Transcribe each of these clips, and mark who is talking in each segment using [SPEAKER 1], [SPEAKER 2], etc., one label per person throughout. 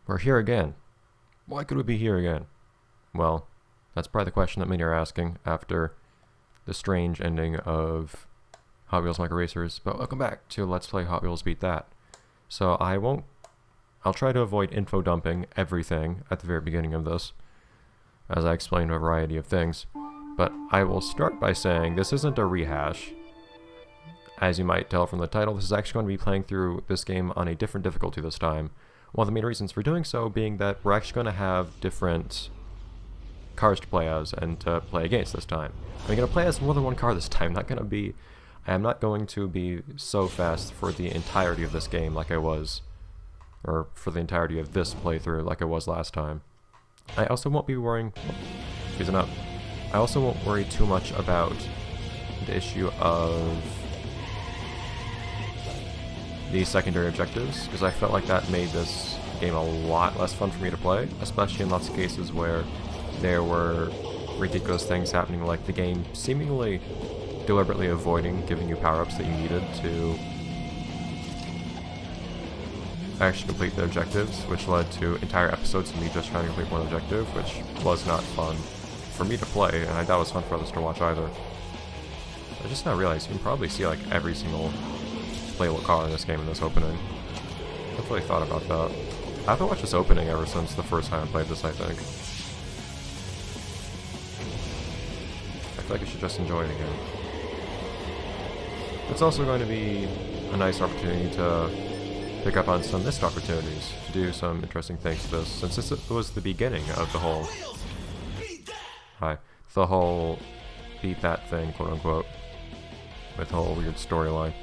[SPEAKER 1] We're here again. Why could we be here again? Well, that's probably the question that many are asking after the strange ending of Hot Wheels Micro Racers, but welcome back to Let's Play Hot Wheels Beat That. So I'll try to avoid info dumping everything at the very beginning of this, as I explained a variety of things, but I will start by saying this isn't a rehash. As you might tell from the title, this is actually going to be playing through this game on a different difficulty this time. One of the main reasons for doing so being that we're actually going to have different cars to play as and to play against this time. I'm going to play as more than one car this time. I am not going to be so fast for the entirety of this game like I was, or for the entirety of this playthrough like I was last time. I also won't be worrying, I also won't worry too much about the issue of the secondary objectives, because I felt like that made this game a lot less fun for me to play, especially in lots of cases where there were ridiculous things happening, like the game seemingly deliberately avoiding giving you power-ups that you needed to actually complete the objectives, which led to entire episodes of me just trying to complete one objective, which was not fun for me to play, and I doubt it was fun for others to watch either. I just now realized you can probably see like every single playable car in this game in this opening. I haven't really thought about that. I haven't watched this opening ever since the first time I played this, I think. I feel like I should just enjoy it again. It's also going to be a nice opportunity to pick up on some missed opportunities to do some interesting things to this, since this was the beginning of the whole beat that thing, quote unquote, with the whole weird storyline.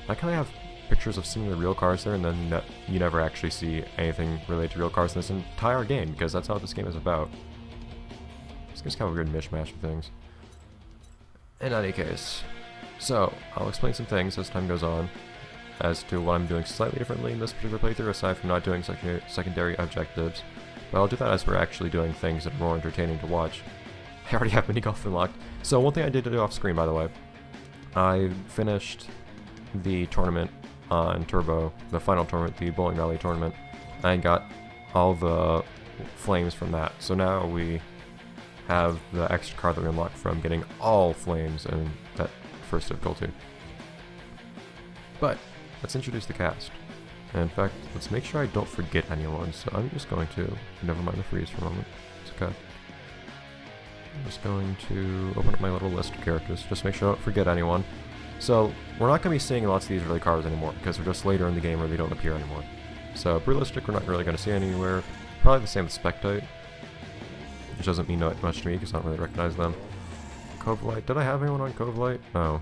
[SPEAKER 1] I kind of have pictures of seemingly real cars there, and then you never actually see anything related to real cars in this entire game, because that's not what this game is about. This game's kind of a weird mishmash of things. In any case, so I'll explain some things as time goes on as to what I'm doing slightly differently in this particular playthrough, aside from not doing secondary objectives. But I'll do that as we're actually doing things that are more entertaining to watch. I already have mini golf unlocked. So one thing I did do off screen, by the way, I finished the tournament on Turbo, the final tournament, the bowling rally tournament. I got all the flames from that. So now we have the extra card that we unlocked from getting all flames in that first difficulty. But let's introduce the cast. And in fact, let's make sure I don't forget anyone. So I'm just going to, never mind the freeze for a moment. It's okay. I'm just going to open up my little list of characters, just make sure I don't forget anyone. So we're not going to be seeing lots of these early cars anymore, because they're just later in the game where they don't appear anymore. So realistic, we're not really going to see anywhere. Probably the same with Spectate, which doesn't mean much to me because I don't really recognize them. Cove Light, did I have anyone on Cove Light? No.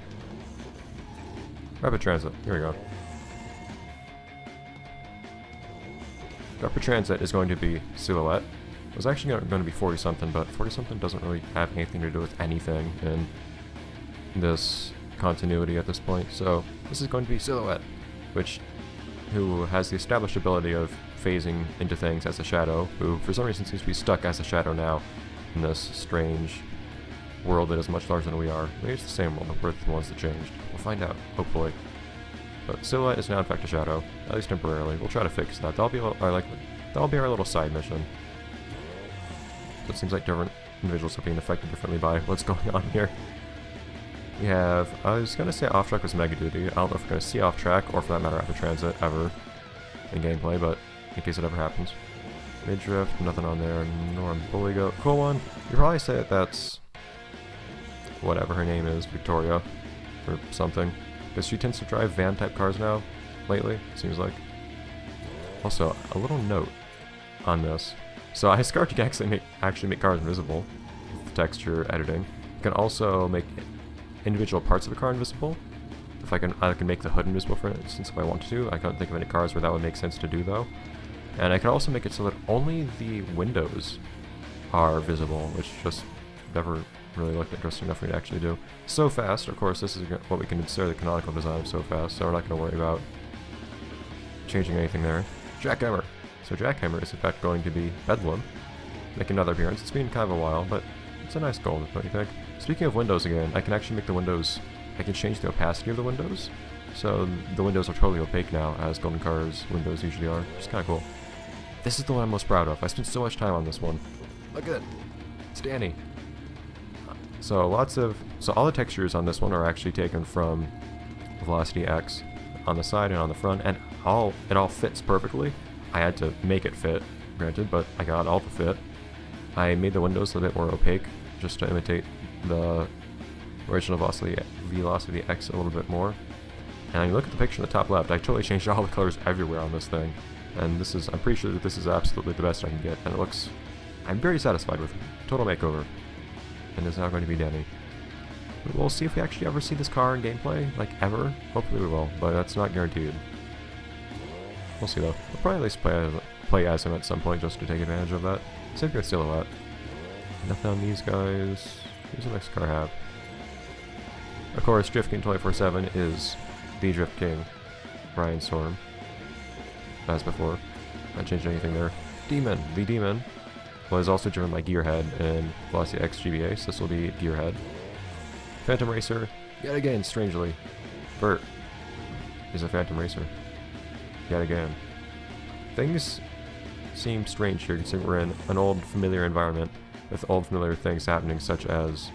[SPEAKER 1] Rapid Transit, here we go. Rapid Transit is going to be Silhouette. It was actually going to be 40-something, but 40-something doesn't really have anything to do with anything in this continuity at this point, so this is going to be Silhouette, who has the established ability of phasing into things as a shadow, who for some reason seems to be stuck as a shadow now in this strange world that is much larger than we are. Maybe it's the same world, but we're the ones that changed. We'll find out, hopefully. But Silhouette is now in fact a shadow, at least temporarily. We'll try to fix that. That'll be our little side mission. So it seems like different individuals are being affected differently by what's going on here. We have, I was going to say Off Track was Mega Duty. I don't know if we're going to see Off Track, or for that matter Rapid Transit, ever in gameplay, but in case it ever happens. Midrift, nothing on there. Norm Bully Goat. Cool one. You probably say that that's whatever her name is, Victoria, or something. Because she tends to drive van-type cars now, lately, seems like. Also, a little note on this. So iSCAR can actually make cars invisible with texture editing. You can also make individual parts of a car invisible. If I can make the hood invisible, for instance, if I want to. I can't think of any cars where that would make sense to do, though. And I can also make it so that only the windows are visible, which just never really looked interesting enough for me to actually do. So Fast, of course, this is what we can consider the canonical design of So Fast, so we're not going to worry about changing anything there. Jackhammer. So Jackhammer is in fact going to be Bedlam, make another appearance. It's been kind of a while, but it's a nice goal, don't you think? Speaking of windows again, I can actually make the windows, I can change the opacity of the windows, so the windows are totally opaque now, as Golden Car's windows usually are, which is kind of cool. This is the one I'm most proud of. I spent so much time on this one. Look at it. It's Danny. So all the textures on this one are actually taken from Velocity X on the side and on the front, and it all fits perfectly. I had to make it fit, granted, but I got all to fit. I made the windows a bit more opaque, just to imitate the original Velocity X a little bit more. And you look at the picture in the top left, I totally changed all the colors everywhere on this thing. And I'm pretty sure that this is absolutely the best I can get, and I'm very satisfied with it. Total makeover. And it's now going to be Danny. We'll see if we actually ever see this car in gameplay, like ever. Hopefully we will, but that's not guaranteed. We'll see though. We'll probably at least play as him at some point just to take advantage of that. Same thing with Silhouette. Nothing on these guys. Who's the next car have? Of course, Drift King 24/7 is the Drift King, Ryan Storm. As before. Not changed anything there. Demon, the Demon, was also driven by Gearhead in Velocity X GBA, so this will be Gearhead. Phantom Racer, yet again, strangely. Vert is a Phantom Racer. Yet again. Things seem strange here, considering we're in an old familiar environment with old familiar things happening, such as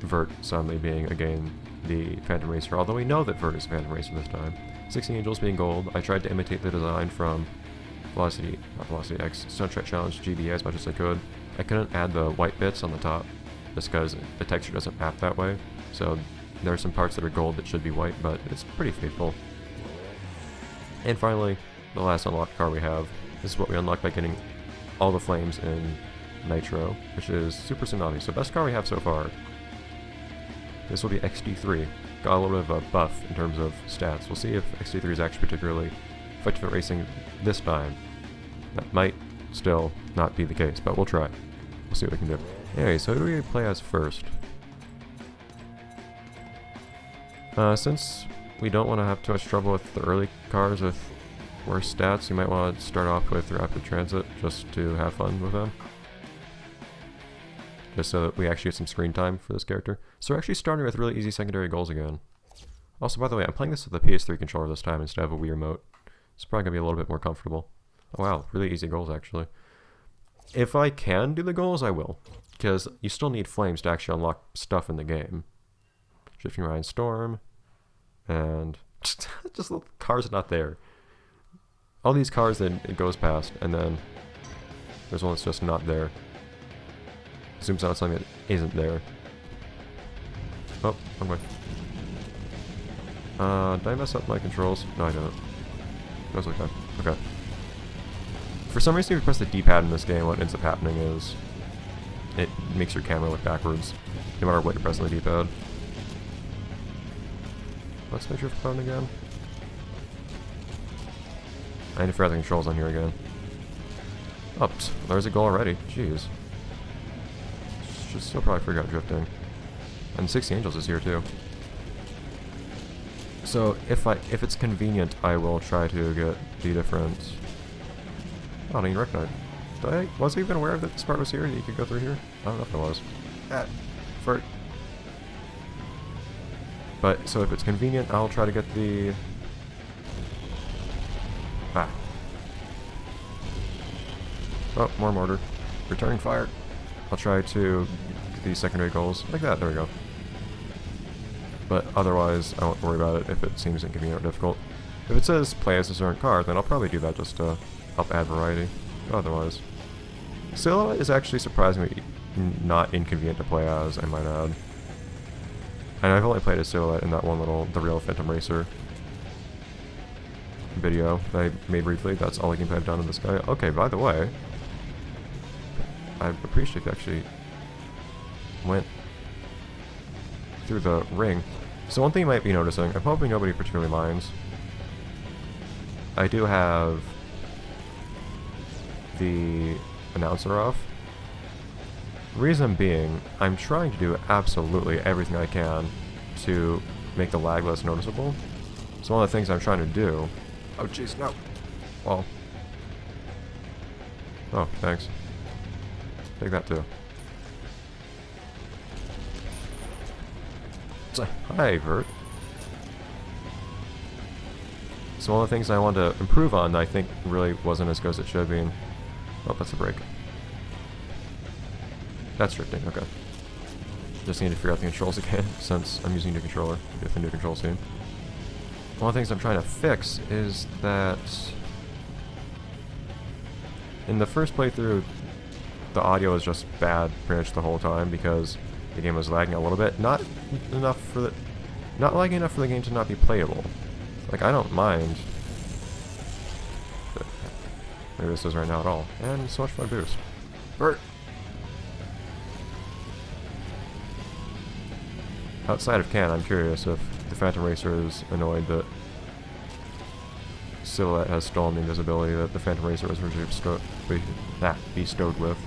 [SPEAKER 1] Vert suddenly being again the Phantom Racer, although we know that Vert is a Phantom Racer this time. 16 Angels being gold. I tried to imitate the design from Velocity X Soundtrack Challenge GBA as much as I could. I couldn't add the white bits on the top just because the texture doesn't map that way. So there are some parts that are gold that should be white, but it's pretty faithful. And finally, the last unlocked car we have. This is what we unlock by getting all the flames in Nitro, which is Super Tsunami. So best car we have so far. This will be XD3. Got a little bit of a buff in terms of stats. We'll see if XD3 is actually particularly effective at racing this time. That might still not be the case, but we'll try. We'll see what we can do. Anyway, so who do we play as first? Since we don't want to have too much trouble with the early cars with worse stats, you might want to start off with Rapid Transit just to have fun with them. Just so that we actually get some screen time for this character. So we're actually starting with really easy secondary goals again. Also, by the way, I'm playing this with the PS3 controller this time instead of a Wii remote. It's probably going to be a little bit more comfortable. Oh wow, really easy goals actually. If I can do the goals, I will. Because you still need flames to actually unlock stuff in the game. Drifting Ryan Storm. And just the cars are not there. All these cars that it goes past, and then there's one that's just not there. Zooms out something that isn't there. Oh, wrong way. Did I mess up my controls? No, I didn't. That's okay. Okay. For some reason, if you press the D-pad in this game, what ends up happening is it makes your camera look backwards, no matter what you press on the D-pad. What's my drift button again? I need to figure out the controls on here again. Oops, there's a goal already. Jeez. Should still probably figure out drifting. And 60 Angels is here too. So if it's convenient, I will try to get the different. Oh, I didn't even recognize. Was I even aware that this part was here? That you could go through here? I don't know if I was. Fart. But so if it's convenient, I'll try to get the. Oh, more mortar. Returning fire. I'll try to get these secondary goals. Like that, there we go. But otherwise, I won't worry about it if it seems inconvenient or difficult. If it says play as a certain car, then I'll probably do that just to help add variety. But otherwise. Silhouette is actually surprisingly not inconvenient to play as, I might add. And I've only played as Silhouette in that one The Real Phantom Racer video that I made briefly. That's all I can I've done in this guy. Okay, by the way, I appreciate if you actually went through the ring. So one thing you might be noticing, I'm hoping nobody particularly minds. I do have the announcer off. Reason being, I'm trying to do absolutely everything I can to make the lag less noticeable. So one of the things I'm trying to do... Oh jeez, no! Well... Oh, thanks. Take that too. Hi, Vert. So one of the things I wanted to improve on that I think really wasn't as good as it should have been. Oh, that's a break. That's drifting, okay. Just need to figure out the controls again, since I'm using a new controller with the new control scheme. One of the things I'm trying to fix is that in the first playthrough, the audio was just bad pretty much the whole time because the game was lagging a little bit. Not lagging enough for the game to not be playable. Like, I don't mind. But maybe this is right now at all. And so much for my boost. Bert! Outside of Can, I'm curious if the Phantom Racer is annoyed that Silhouette has stolen the invisibility that the Phantom Racer was originally bestowed with.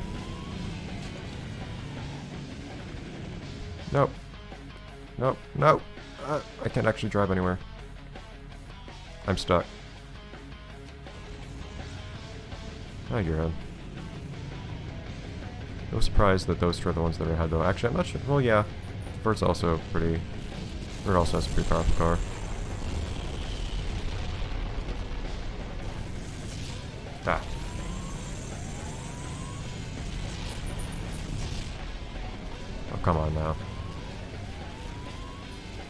[SPEAKER 1] Nope. Nope. Nope. I can't actually drive anywhere. I'm stuck. Oh, you're in. No surprise that those two are the ones that are ahead, though. Actually, I'm not sure. Well, yeah. Vert's also pretty... Vert also has a pretty powerful car. Ah. Oh, come on now.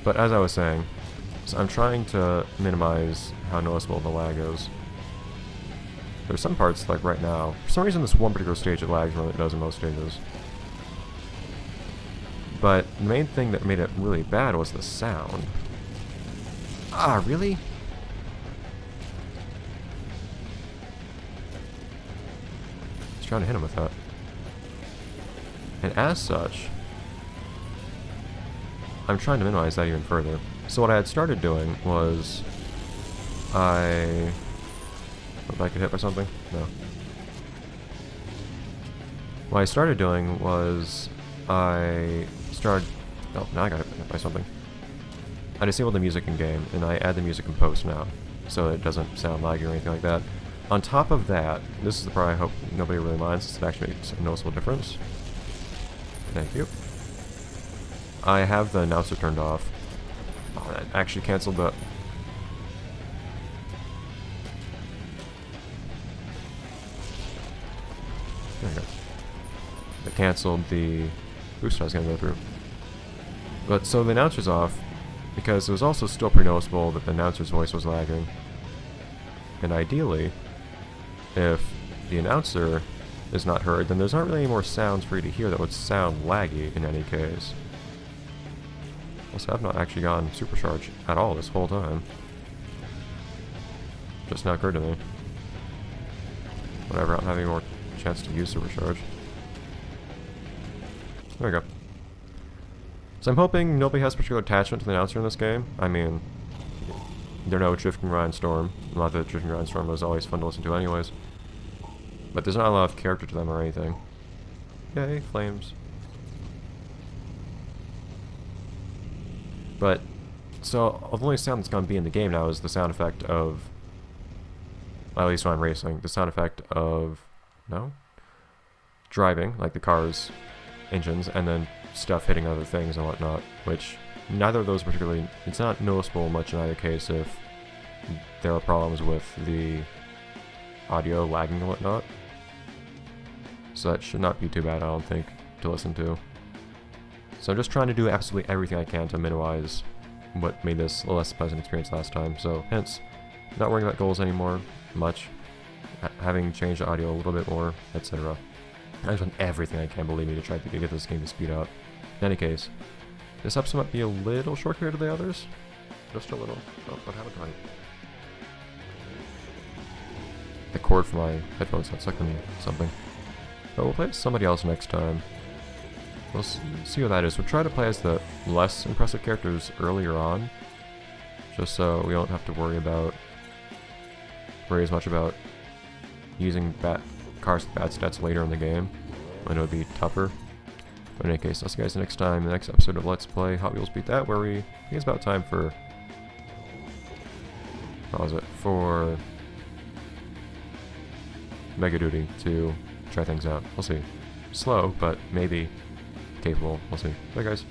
[SPEAKER 1] But as I was saying, so I'm trying to minimize how noticeable the lag is. There's some parts, like right now, for some reason this one particular stage it lags more than it does in most stages. But the main thing that made it really bad was the sound. Ah, really? I was trying to hit him with that. And as such, I'm trying to minimize that even further. So what I had started doing was... Did I get hit by something? No. What I started doing was... Oh, now I got hit by something. I disabled the music in game, and I add the music in post now, so it doesn't sound laggy or anything like that. On top of that, this is the part I hope nobody really minds, since it actually makes a noticeable difference. Thank you. I have the announcer turned off. Oh, that actually canceled the... There we go. That canceled the boost I was going to go through. But so the announcer's off, because it was also still pretty noticeable that the announcer's voice was lagging. And ideally, if the announcer is not heard, then there's not really any more sounds for you to hear that would sound laggy in any case. Also, I've not actually gotten supercharged at all this whole time. Just not occurred to me. Whatever, I don't have any more chance to use supercharge. There we go. So I'm hoping nobody has particular attachment to the announcer in this game. I mean, they're no Drifting Ryan Storm. Not that Drifting Ryan Storm was always fun to listen to anyways. But there's not a lot of character to them or anything. Yay, flames. But, so, the only sound that's going to be in the game now is the sound effect of... Well, at least when I'm racing. The sound effect of... No? Driving, like the car's engines, and then stuff hitting other things and whatnot, which neither of those particularly... It's not noticeable much in either case if there are problems with the audio lagging and whatnot. So that should not be too bad, I don't think, to listen to. So I'm just trying to do absolutely everything I can to minimize what made this a less pleasant experience last time. So hence, not worrying about goals anymore much, having changed the audio a little bit more, etc. I've done everything I can, believe me, to try to get this game to speed up. In any case, this episode might be a little short compared to the others. Just a little. Oh, what happened to my... The cord for my headphones got stuck in something. But we'll play as somebody else next time. We'll see what that is. We'll try to play as the less impressive characters earlier on, just so we don't have to worry as much about using cars with bad stats later in the game, when it would be tougher. But in any case, I'll see you guys next time, the next episode of Let's Play Hot Wheels Beat That, where I think it's about time for... What was it? For... Mega Duty to try things out. We'll see. Slow, but maybe capable. We'll see. Bye, guys.